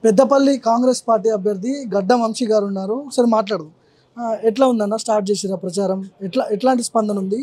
Peddapalli Congress party అభ్యర్థి గడ్డం వంశీ గారు ఉన్నారు. ఒకసారి మాట్లాడదాం. ఎట్లా ఉందన్న, స్టార్ట్ చేసిరా ప్రచారం? ఎట్లాంటి స్పందన ఉంది?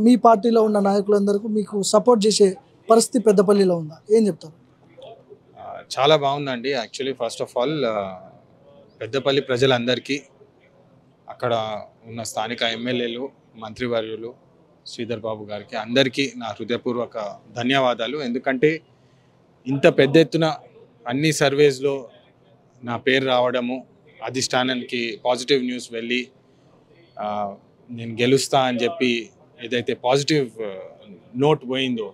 మీ పార్టీలో ఉన్న నాయకులందరికీ మీకు సపోర్ట్ చేసే పరిస్థితి పెద్దపల్లిలో ఉందా? ఏం చెప్తారు? చాలా బాగుందండి. Actually first of all Peddapalli ప్రజలందరికీ, అక్కడ ఉన్న స్థానిక ఎమ్మెల్యేలు, మంత్రివర్యులు, శ్రీధర్ బాబు గారికి అందరికీ నా హృదయపూర్వక ధన్యవాదాలు. ఎందుకంటే ఇంత పెద్ద ఎత్తున అన్ని సర్వేస్లో నా పేరు రావడము, అధిష్టానానికి పాజిటివ్ న్యూస్ వెళ్ళి నేను గెలుస్తా అని చెప్పి ఏదైతే పాజిటివ్ నోట్ పోయిందో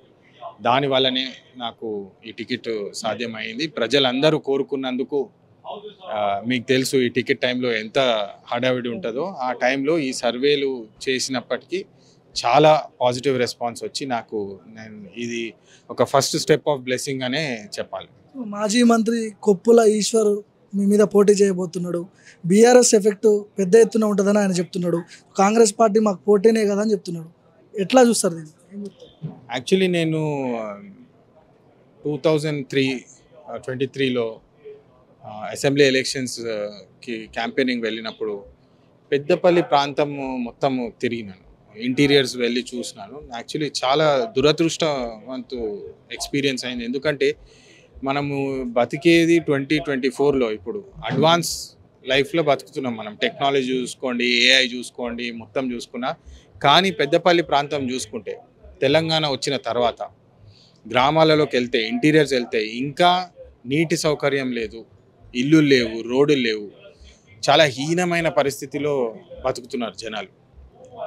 దానివల్లనే నాకు ఈ టికెట్ సాధ్యమైంది. ప్రజలందరూ కోరుకున్నందుకు మీకు తెలుసు ఈ టికెట్ టైంలో ఎంత హడావిడి ఉంటుందో, ఆ టైంలో ఈ సర్వేలు చేసినప్పటికీ చాలా పాజిటివ్ రెస్పాన్స్ వచ్చి నేను ఇది ఒక ఫస్ట్ స్టెప్ ఆఫ్ బ్లెస్సింగ్ అనే చెప్పాలి. మాజీ మంత్రి కొప్పుల ఈశ్వర్ మీ మీద పోటీ చేయబోతున్నాడు. బీఆర్ఎస్ ఎఫెక్ట్ పెద్ద ఎత్తున ఉంటుందని ఆయన చెప్తున్నాడు. కాంగ్రెస్ పార్టీ మాకు పోటీనే కదా అని చెప్తున్నాడు. ఎట్లా చూస్తారు దీన్ని? యాక్చువల్లీ నేను 2023లో అసెంబ్లీ ఎలక్షన్స్కి క్యాంపెయినింగ్ వెళ్ళినప్పుడు పెద్దపల్లి ప్రాంతం మొత్తం తిరిగినాను, ఇంటీరియర్స్ వెళ్ళి చూసినాను. యాక్చువల్లీ చాలా దురదృష్టవంతు ఎక్స్పీరియన్స్ అయింది. ఎందుకంటే మనము బతికేది 2024లో, ఇప్పుడు అడ్వాన్స్ లైఫ్లో బతుకుతున్నాం మనం. టెక్నాలజీ చూసుకోండి, ఏఐ చూసుకోండి, మొత్తం చూసుకున్నా. కానీ పెద్దపల్లి ప్రాంతం చూసుకుంటే తెలంగాణ వచ్చిన తర్వాత గ్రామాలలోకి వెళ్తే, ఇంటీరియర్స్ వెళ్తే ఇంకా నీటి సౌకర్యం లేదు, ఇల్లు లేవు, రోడ్లు లేవు. చాలా హీనమైన పరిస్థితిలో బతుకుతున్నారు జనాలు.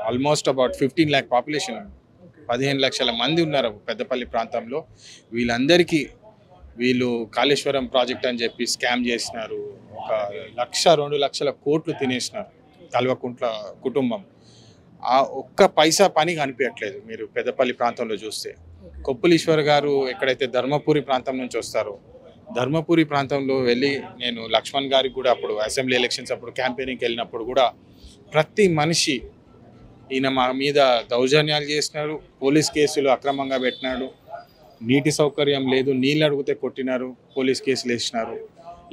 ఆల్మోస్ట్ అబౌట్ 15 lakh పాపులేషన్, 15 లక్షల మంది ఉన్నారు పెద్దపల్లి ప్రాంతంలో. వీళ్ళందరికీ వీళ్ళు కాళేశ్వరం ప్రాజెక్ట్ అని చెప్పి స్కామ్ చేసినారు. 1-2 లక్షల కోట్లు తినేసినారు కల్వకుంట్ల కుటుంబం. ఆ ఒక్క పైసా పని కనిపించట్లేదు మీరు పెద్దపల్లి ప్రాంతంలో చూస్తే. కొప్పులీశ్వర్ గారు ఎక్కడైతే ధర్మపురి ప్రాంతం నుంచి వస్తారో, ధర్మపురి ప్రాంతంలో వెళ్ళి నేను లక్ష్మణ్ గారికి కూడా అప్పుడు అసెంబ్లీ ఎలక్షన్స్ అప్పుడు క్యాంపెయినింగ్కి వెళ్ళినప్పుడు కూడా ప్రతి మనిషి ఈయన మా మీద దౌర్జన్యాలు చేసినారు, పోలీస్ కేసులు అక్రమంగా పెట్టినాడు, నీటి సౌకర్యం లేదు, నీళ్ళు అడిగితే కొట్టినారు, పోలీస్ కేసులు వేసినారు,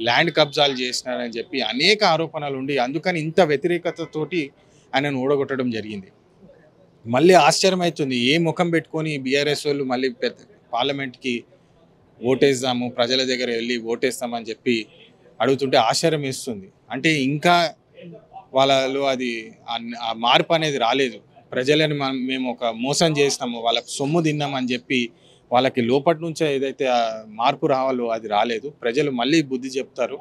ల్యాండ్ కబ్జాలు చేసినారని చెప్పి అనేక ఆరోపణలు ఉండి అందుకని ఇంత వ్యతిరేకతతోటి ఆయనను ఓడగొట్టడం జరిగింది. మళ్ళీ ఆశ్చర్యం అవుతుంది, ఏ ముఖం పెట్టుకొని బీఆర్ఎస్ వాళ్ళు మళ్ళీ పార్లమెంట్కి ఓటేద్దాము, ప్రజల దగ్గర వెళ్ళి ఓటేస్తామని చెప్పి అడుగుతుంటే ఆశ్చర్యం వేస్తుంది. అంటే ఇంకా వాళ్ళలో అది ఆ మార్పు అనేది రాలేదు. ప్రజలని మేము ఒక మోసం చేసినాము, వాళ్ళకి సొమ్ము తిన్నామని చెప్పి వాళ్ళకి లోపటి నుంచే ఏదైతే మార్పు రావాలో అది రాలేదు. ప్రజలు మళ్ళీ బుద్ధి చెప్తారు,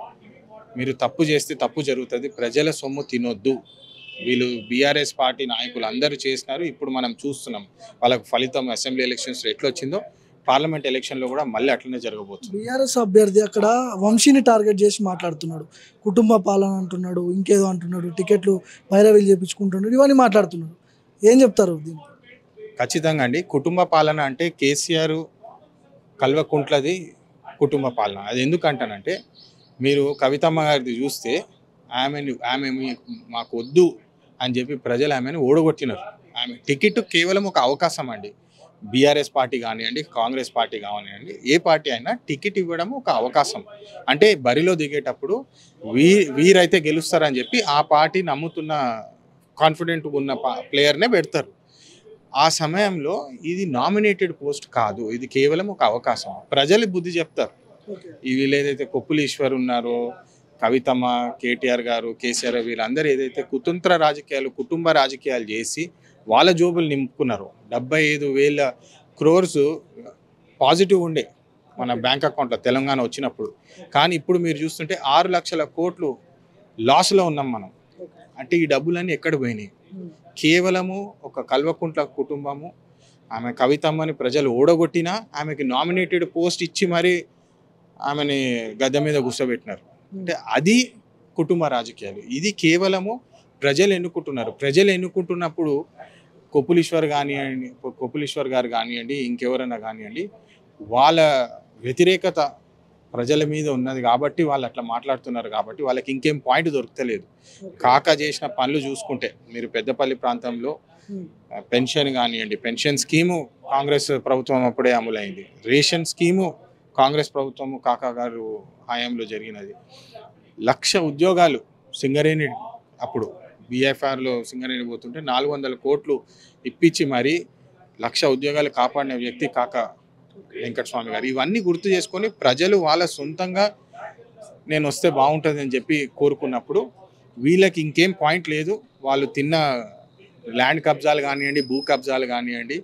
మీరు తప్పు చేస్తే తప్పు జరుగుతుంది, ప్రజల సొమ్ము తినొద్దు. వీళ్ళు బీఆర్ఎస్ పార్టీ నాయకులు అందరూ చేసినారు. ఇప్పుడు మనం చూస్తున్నాం వాళ్ళకు ఫలితం అసెంబ్లీ ఎలక్షన్స్లో ఎట్లా వచ్చిందో పార్లమెంట్ ఎలక్షన్లో కూడా మళ్ళీ అట్లనే జరగబోతుంది. బీఆర్ఎస్ అభ్యర్థి అక్కడ వంశీని టార్గెట్ చేసి మాట్లాడుతున్నాడు, కుటుంబ పాలన అంటున్నాడు, ఇంకేదో అంటున్నాడు, టికెట్లు పైరవీలు చేయించుకుంటున్నాడు, ఇవన్నీ మాట్లాడుతున్నాడు. ఏం చెప్తారు దీనికి? ఖచ్చితంగా అండి, కుటుంబ పాలన అంటే కేసీఆర్ కల్వకుంట్లది కుటుంబ పాలన. అది ఎందుకంటానంటే మీరు కవితమ్మ గారిది చూస్తే ఆమె మాకు వద్దు అని చెప్పి ప్రజలు ఆమెను ఓడగొట్టినారు. ఆమె టికెట్ కేవలం ఒక అవకాశం అండి. బీఆర్ఎస్ పార్టీ కానివ్వండి, కాంగ్రెస్ పార్టీ కానివ్వండి, ఏ పార్టీ అయినా టికెట్ ఇవ్వడం ఒక అవకాశం. అంటే బరిలో దిగేటప్పుడు వీరైతే గెలుస్తారని చెప్పి ఆ పార్టీ నమ్ముతున్న కాన్ఫిడెంట్ ఉన్న ప్లేయర్నే పెడతారు. ఆ సమయంలో ఇది నామినేటెడ్ పోస్ట్ కాదు, ఇది కేవలం ఒక అవకాశం. ప్రజలు బుద్ధి చెప్తారు. వీళ్ళు ఏదైతే కొప్పులీశ్వర్ ఉన్నారో, కవితమ్మ, కేటీఆర్ గారు, కేసీఆర్, వీళ్ళందరూ ఏదైతే కుతంత్ర రాజకీయాలు, కుటుంబ రాజకీయాలు చేసి వాళ్ళ జోబులు నింపుకున్నారు. 75,000 crores పాజిటివ్ ఉండే మన బ్యాంక్ అకౌంట్లో తెలంగాణ వచ్చినప్పుడు. కానీ ఇప్పుడు మీరు చూస్తుంటే 6 లక్షల కోట్లు లాస్లో ఉన్నాం మనం. అంటే ఈ డబ్బులన్నీ ఎక్కడ పోయినాయి? కేవలము ఒక కల్వకుంట్ల కుటుంబము, ఆమె కవితమ్మని ప్రజలు ఓడగొట్టినా ఆమెకి నామినేటెడ్ పోస్ట్ ఇచ్చి మరీ ఆమెని గద్దె మీద కూర్చోబెట్టినారు. అంటే అది కుటుంబ రాజకీయాలు. ఇది కేవలము ప్రజలు ఎన్నుకుంటున్నారు. ప్రజలు ఎన్నుకుంటున్నప్పుడు కొప్పులీశ్వర్ గారు కానివ్వండి, ఇంకెవరైనా కానివ్వండి, వాళ్ళ వ్యతిరేకత ప్రజల మీద ఉన్నది కాబట్టి వాళ్ళు అట్లా మాట్లాడుతున్నారు. కాబట్టి వాళ్ళకి ఇంకేం పాయింట్ దొరకలేదు. కాక చేసిన పనులు చూసుకుంటే మీరు పెద్దపల్లి ప్రాంతంలో పెన్షన్ కానివ్వండి, పెన్షన్ స్కీము కాంగ్రెస్ ప్రభుత్వం అప్పుడే అమలైంది. రేషన్ స్కీము కాంగ్రెస్ ప్రభుత్వము కాకా గారు హయాంలో జరిగినది. 1,00,000 ఉద్యోగాలు సింగరేణి అప్పుడు బీఎఫ్ఆర్లో సింగరేణి పోతుంటే 400 కోట్లు ఇప్పించి మరి 1,00,000 ఉద్యోగాలు కాపాడిన వ్యక్తి కాకా వెంకటస్వామి గారు. ఇవన్నీ గుర్తు చేసుకొని ప్రజలు వాళ్ళ సొంతంగా నేను వస్తే బాగుంటుంది అని చెప్పి కోరుకున్నప్పుడు వీళ్ళకి ఇంకేం పాయింట్ లేదు. వాళ్ళు తిన్న ల్యాండ్ కబ్జాలు కానివ్వండి, భూ కబ్జాలు కానివ్వండి,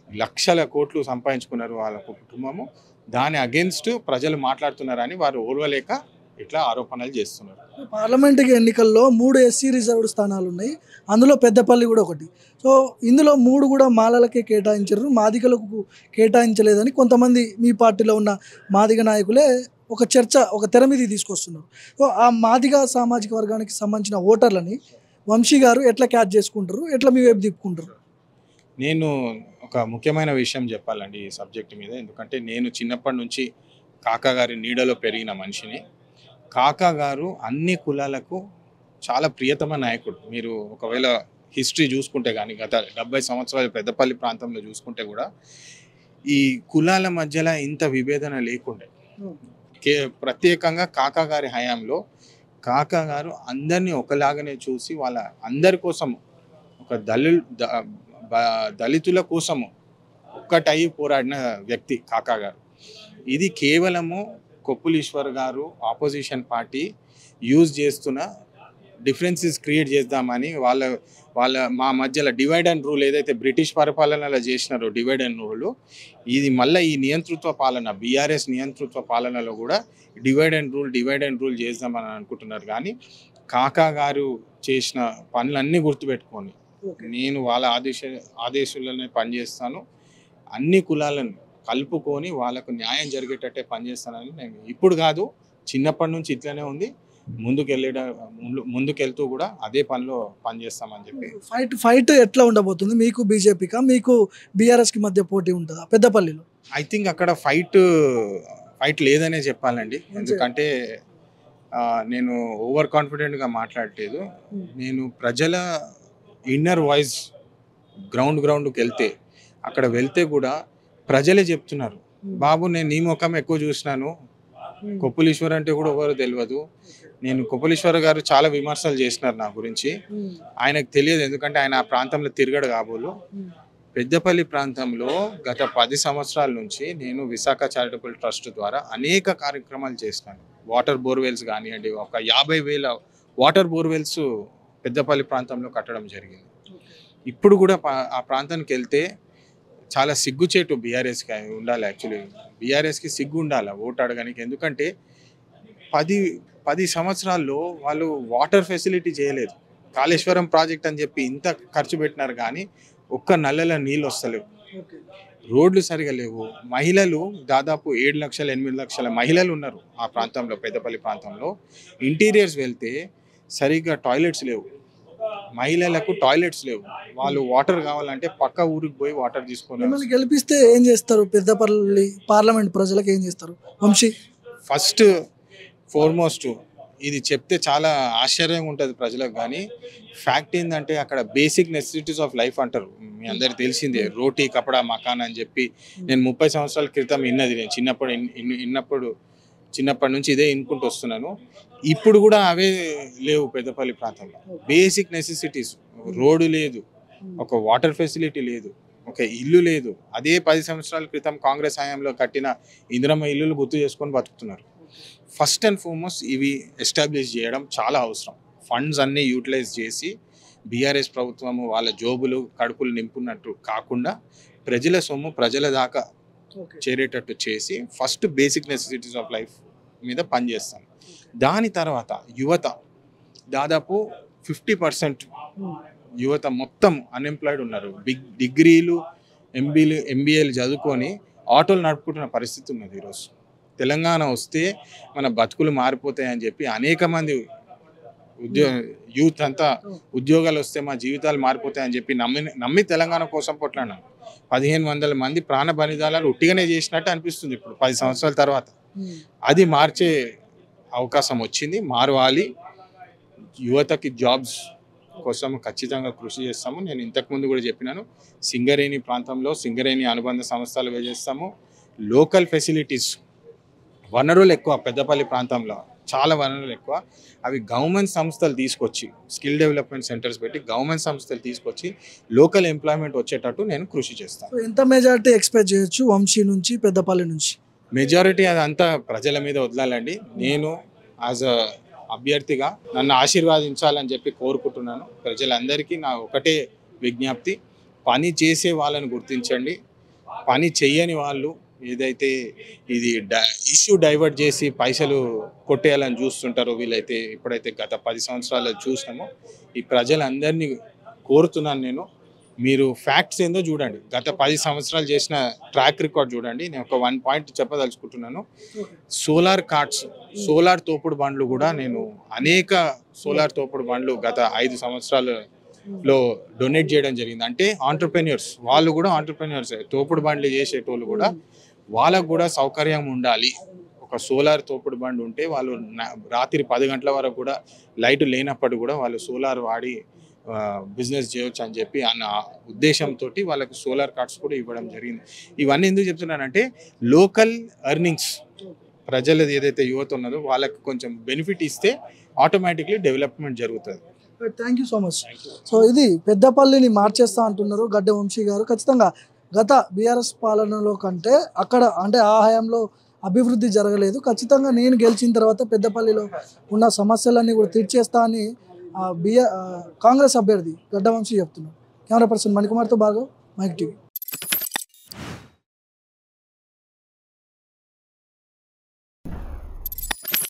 1,00,000 కోట్లు సంపాదించుకున్నారు వాళ్ళ కుటుంబము. దాని అగేన్స్ట్ ప్రజలు మాట్లాడుతున్నారని వారు ఓర్వలేక ఇట్లా ఆరోపణలు చేస్తున్నారు. పార్లమెంట్ ఎన్నికల్లో 3 ఎస్సీ రిజర్వ్డ్ స్థానాలు ఉన్నాయి, అందులో పెద్దపల్లి కూడా ఒకటి. సో ఇందులో 3 కూడా మాలలకే కేటాయించారు, మాదిగలకు కేటాయించలేదని కొంతమంది మీ పార్టీలో ఉన్న మాదిగ నాయకులే ఒక చర్చ, ఒక తెర మీద తీసుకొస్తున్నారు. సో ఆ మాదిగ సామాజిక వర్గానికి సంబంధించిన ఓటర్లని వంశీ గారు ఎట్లా క్యాచ్ చేసుకుంటారు, ఎట్లా మీ వైపు తిప్పుకుంటారు? నేను ఒక ముఖ్యమైన విషయం చెప్పాలండి ఈ సబ్జెక్ట్ మీద. ఎందుకంటే నేను చిన్నప్పటి నుంచి కాకా గారి నీడలో పెరిగిన మనిషిని. కాకా గారు అన్ని కులాలకు చాలా ప్రియతమ నాయకుడు. మీరు ఒకవేళ హిస్టరీ చూసుకుంటే కానీ గత 70 సంవత్సరాల పెద్దపల్లి ప్రాంతంలో చూసుకుంటే కూడా ఈ కులాల మధ్యలో ఇంత విభేదన లేకుండే. ప్రత్యేకంగా కాకా గారి హయాంలో కాకా గారు అందరినీ ఒకలాగానే చూసి వాళ్ళ అందరి కోసం ఒక దళితుల కోసము ఒక్కటై పోరాడిన వ్యక్తి కాకా గారు. ఇది కేవలము కొప్పులీశ్వర్ గారు ఆపోజిషన్ పార్టీ యూజ్ చేస్తున్న డిఫరెన్సెస్ క్రియేట్ చేద్దామని వాళ్ళ మా మధ్యలో డివైడ్ అండ్ రూల్ ఏదైతే బ్రిటిష్ పరిపాలనలో చేసినారో డివైడ్ అండ్ రూల్, ఇది మళ్ళీ ఈ నియంతృత్వ పాలన బీఆర్ఎస్ నియంతృత్వ పాలనలో కూడా డివైడ్ అండ్ రూల్ చేద్దామని అనుకుంటున్నారు. కానీ కాకా గారు చేసిన పనులన్నీ గుర్తుపెట్టుకొని నేను వాళ్ళ ఆదేశాలనే పనిచేస్తాను, అన్ని కులాలను కలుపుకొని వాళ్ళకు న్యాయం జరిగేటట్టే పనిచేస్తానని నేను ఇప్పుడు కాదు చిన్నప్పటి నుంచి ఇట్లనే ఉంది, ముందుకెళ్తూ కూడా అదే పనిలో పనిచేస్తామని చెప్పి. ఫైట్ ఎట్లా ఉండబోతుంది? మీకు బీజేపీకా, మీకు బీఆర్ఎస్కి మధ్య పోటీ ఉంటుందా పెద్దపల్లిలో? ఐ థింక్ అక్కడ ఫైట్ లేదనే చెప్పాలండి. ఎందుకంటే నేను ఓవర్ కాన్ఫిడెంట్గా మాట్లాడలేదు. నేను ప్రజల ఇన్నర్ వాయిస్ గ్రౌండ్కి వెళ్తే కూడా ప్రజలే చెప్తున్నారు, బాబు నేను నీ ముఖం ఎక్కువ చూసినాను, కొప్పులీశ్వర్ అంటే కూడా ఎవరు తెలియదు. నేను కొప్పులీశ్వర్ గారు చాలా విమర్శలు చేసినారు నా గురించి, ఆయనకు తెలియదు ఎందుకంటే ఆయన ఆ ప్రాంతంలో తిరగడు కాబోలు. పెద్దపల్లి ప్రాంతంలో గత 10 సంవత్సరాల నుంచి నేను విశాఖ చారిటబుల్ ట్రస్ట్ ద్వారా అనేక కార్యక్రమాలు చేసినాను. వాటర్ బోర్వెల్స్ కానివ్వండి, ఒక 50,000 వాటర్ బోర్వెల్స్ పెద్దపల్లి ప్రాంతంలో కట్టడం జరిగింది. ఇప్పుడు కూడా ఆ ప్రాంతానికి వెళ్తే చాలా సిగ్గుచేటు బీఆర్ఎస్కి ఉండాలి. యాక్చువల్లీ బీఆర్ఎస్కి సిగ్గు ఉండాలి ఓటు అడగడానికి. ఎందుకంటే 10 సంవత్సరాల్లో వాళ్ళు వాటర్ ఫెసిలిటీ చేయలేదు. కాళేశ్వరం ప్రాజెక్ట్ అని చెప్పి ఇంత ఖర్చు పెట్టినారు కానీ ఒక్క నల్లల నీళ్ళు వస్తలేవు, రోడ్లు సరిగా లేవు. మహిళలు దాదాపు 7 లక్షల 8 లక్షల మహిళలు ఉన్నారు ఆ ప్రాంతంలో, పెద్దపల్లి ప్రాంతంలో. ఇంటీరియర్స్ వెళ్తే సరిగ్గా టాయిలెట్స్ లేవు, మహిళలకు టాయిలెట్స్ లేవు. వాళ్ళు వాటర్ కావాలంటే పక్క ఊరికి పోయి వాటర్ తీసుకొని. గెలిపిస్తే ఏం చేస్తారు? పెద్దపల్లి పార్లమెంట్ ప్రజలకు ఏం చేస్తారు వంశీ? ఫస్ట్ ఫార్మోస్ట్ ఇది చెప్తే చాలా ఆశ్చర్యంగా ఉంటుంది ప్రజలకు, కానీ ఫ్యాక్ట్ ఏంటంటే అక్కడ బేసిక్ నెసెసిటీస్ ఆఫ్ లైఫ్ అంటారు, మీ అందరికి తెలిసిందే. రోటీ కపడా మకాన్ అని చెప్పి నేను 30 సంవత్సరాల క్రితం విన్నది. నేను చిన్నప్పటి నుంచి ఇదే ఇన్కుంటూ వస్తున్నాను. ఇప్పుడు కూడా అవే లేవు పెద్దపల్లి ప్రాంతంలో. బేసిక్ నెసెసిటీస్, రోడ్డు లేదు, ఒక వాటర్ ఫెసిలిటీ లేదు, ఒక ఇల్లు లేదు. అదే 10 సంవత్సరాల క్రితం కాంగ్రెస్ హయాంలో కట్టిన ఇందిరమ్మ ఇల్లులు గుర్తు చేసుకొని బతుకుతున్నారు. ఫస్ట్ అండ్ ఫార్మోస్ట్ ఇవి ఎస్టాబ్లిష్ చేయడం చాలా అవసరం. ఫండ్స్ అన్నీ యూటిలైజ్ చేసి బీఆర్ఎస్ ప్రభుత్వము వాళ్ళ జోబులు కడుపులు నింపున్నట్టు కాకుండా ప్రజల సొమ్ము ప్రజల దాకా చేరేటట్టు చేసి first basic necessities of life మీద పనిచేస్తాం. దాని తర్వాత యువత దాదాపు 50% యువత మొత్తం అన్ఎంప్లాయిడ్ ఉన్నారు. డిగ్రీలు ఎంబీఏలు చదువుకొని ఆటోలు నడుపుకుంటున్న పరిస్థితి ఉన్నది ఈరోజు. తెలంగాణ వస్తే మన బతుకులు మారిపోతాయని చెప్పి అనేక మంది యూత్ అంతా ఉద్యోగాలు వస్తే మా జీవితాలు మారిపోతాయని చెప్పి నమ్మి తెలంగాణ కోసం కొట్లాడినాను. 1500 మంది ప్రాణ బలిదానాలు ఉట్టిగానే చేసినట్టు అనిపిస్తుంది ఇప్పుడు 10 సంవత్సరాల తర్వాత. అది మార్చే అవకాశం వచ్చింది, మారవాలి. యువతకి జాబ్స్ కోసం ఖచ్చితంగా కృషి చేస్తాము. నేను ఇంతకుముందు కూడా చెప్పినాను, సింగరేణి ప్రాంతంలో సింగరేణి అనుబంధ సంస్థలు వేసేస్తాము. లోకల్ ఫెసిలిటీస్ వనరులు ఎక్కువ, పెద్దపల్లి ప్రాంతంలో చాలా వనరులు ఎక్కువ. అవి గవర్నమెంట్ సంస్థలు తీసుకొచ్చి స్కిల్ డెవలప్మెంట్ సెంటర్స్ పెట్టి గవర్నమెంట్ సంస్థలు తీసుకొచ్చి లోకల్ ఎంప్లాయ్మెంట్ వచ్చేటట్టు నేను కృషి చేస్తాను. సో ఎంత మెజారిటీ ఎక్స్పెక్ట్ చేయొచ్చు వంశీ నుంచి, పెద్దపల్లి నుంచి? మెజారిటీ అదంతా ప్రజల మీద వదలాలండి. నేను యాజ్ అ అభ్యర్థిగా నన్ను ఆశీర్వాదించాలని చెప్పి కోరుకుంటున్నాను. ప్రజలందరికీ నా ఒకటే విజ్ఞప్తి, పని చేసే వాళ్ళని గుర్తించండి. పని చెయ్యని వాళ్ళు ఏదైతే ఇది ఇష్యూ డైవర్ట్ చేసి పైసలు కొట్టేయాలని చూస్తుంటారో వీళ్ళైతే, ఇప్పుడైతే గత 10 సంవత్సరాలు చూసినామో, ఈ ప్రజలందరినీ కోరుతున్నాను నేను, మీరు ఫ్యాక్ట్స్ ఏందో చూడండి. గత 10 సంవత్సరాలు చేసిన ట్రాక్ రికార్డ్ చూడండి. నేను ఒక 1 పాయింట్ చెప్పదలుచుకుంటున్నాను. సోలార్ కార్డ్స్, సోలార్ తోపుడు బండ్లు కూడా నేను అనేక సోలార్ తోపుడు బండ్లు గత 5 సంవత్సరాలలో డొనేట్ చేయడం జరిగింది. అంటే ఆంటర్ప్రెన్యూర్స్, వాళ్ళు కూడా ఆంటర్ప్రెన్యూర్స్, తోపుడు బండ్లు చేసేటోళ్ళు కూడా, వాళ్ళకు కూడా సౌకర్యం ఉండాలి. ఒక సోలార్ తోపుడు బండి ఉంటే వాళ్ళు రాత్రి 10 గంటల వరకు కూడా లైట్ లేనప్పుడు కూడా వాళ్ళు సోలార్ వాడి బిజినెస్ చేయొచ్చు అని చెప్పి అన్న ఉద్దేశంతో వాళ్ళకి సోలార్ కార్డ్స్ కూడా ఇవ్వడం జరిగింది. ఇవన్నీ ఎందుకు చెప్తున్నానంటే లోకల్ ఎర్నింగ్స్, ప్రజలది ఏదైతే యువత ఉన్నదో వాళ్ళకి కొంచెం బెనిఫిట్ ఇస్తే ఆటోమేటిక్లీ డెవలప్మెంట్ జరుగుతుంది. Thank you so much. So ఇది పెద్దపల్లిని మార్చేస్తా అంటున్నారు గడ్డం వంశీ గారు. ఖచ్చితంగా గత బీఆర్ఎస్ పాలనలో కంటే అక్కడ అంటే ఆ హయాంలో అభివృద్ధి జరగలేదు. ఖచ్చితంగా నేను గెలిచిన తర్వాత పెద్దపల్లిలో ఉన్న సమస్యలన్నీ కూడా తీర్చేస్తా అని కాంగ్రెస్ అభ్యర్థి గడ్డం వంశీ చెప్తున్నారు. కెమెరా పర్సన్ మణికుమార్తో భార్గవ్, మైక్ టీవీ.